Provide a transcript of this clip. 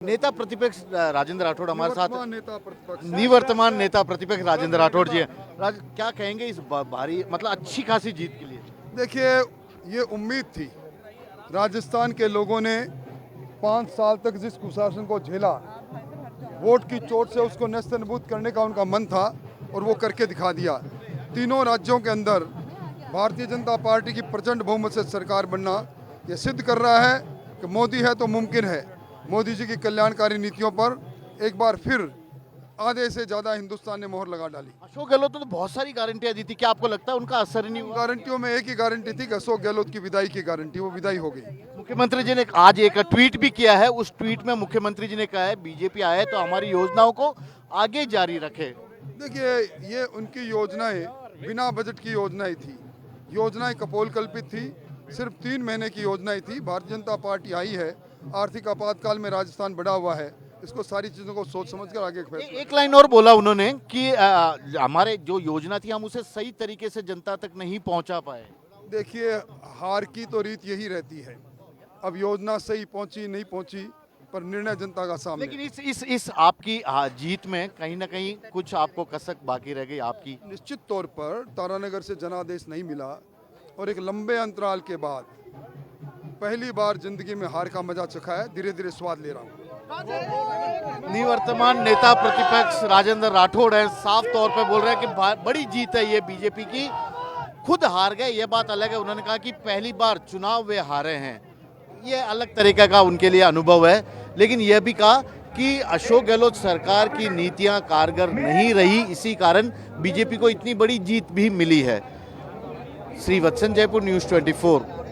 नेता प्रतिपक्ष राजेंद्र राठौड़ हमारे साथ, निवर्तमान नेता प्रतिपक्ष राजेंद्र राठौड़ जी हैं। क्या कहेंगे इस भारी मतलब अच्छी खासी जीत के लिए? देखिए, ये उम्मीद थी। राजस्थान के लोगों ने 5 साल तक जिस कुशासन को झेला, वोट की चोट से उसको नेस्तनाबूद करने का उनका मन था और वो करके दिखा दिया। तीनों राज्यों के अंदर भारतीय जनता पार्टी की प्रचंड बहुमत से सरकार बनना ये सिद्ध कर रहा है कि मोदी है तो मुमकिन है। मोदी जी की कल्याणकारी नीतियों पर एक बार फिर आधे से ज्यादा हिंदुस्तान ने मोहर लगा डाली। अशोक गहलोत ने तो बहुत सारी गारंटियां दी थी, क्या आपको लगता है उनका असर ही नहीं हुआ? गारंटियों में एक ही गारंटी थी कि अशोक गहलोत की विदाई की गारंटी, वो विदाई हो गई। मुख्यमंत्री जी ने आज एक ट्वीट भी किया है। उस ट्वीट में मुख्यमंत्री जी ने कहा है बीजेपी आए तो हमारी योजनाओं को आगे जारी रखे। देखिए, ये उनकी योजनाएं बिना बजट की योजनाएं थी। योजनाएं कपोलकल्पित थी, सिर्फ 3 महीने की योजनाएं थी। भारतीय जनता पार्टी आई है, आर्थिक आपातकाल में राजस्थान बड़ा हुआ है, इसको सारी चीज़ों को सोच समझकर आगे फैसला। एक लाइन और बोला उन्होंने कि हमारे जो योजना थी हम उसे सही तरीके से जनता तक नहीं पहुंचा पाए। देखिए, हार की तो रीत यही रहती है। अब योजना सही पहुंची नहीं पहुंची, पर निर्णय जनता का सामने। लेकिन इस आपकी जीत में कहीं ना कहीं कुछ आपको कसक बाकी रह गई आपकी। निश्चित तौर पर तारानगर से जनादेश नहीं मिला और एक लंबे अंतराल के बाद पहली बार जिंदगी में हार का मजा चखा है। धीरे धीरे स्वाद ले रहा हूँ। निवर्तमान नेता प्रतिपक्ष राजेंद्र राठौड़ है, साफ तौर पे बोल रहे हैं कि बड़ी जीत है ये बीजेपी की। खुद हार गए ये बात अलग है, उन्होंने कहा कि पहली बार चुनाव वे हारे हैं, ये अलग तरीके का उनके लिए अनुभव है। लेकिन यह भी कहा कि अशोक गहलोत सरकार की नीतियां कारगर नहीं रही, इसी कारण बीजेपी को इतनी बड़ी जीत भी मिली है। श्रीवत्सन, जयपुर, न्यूज़ 24।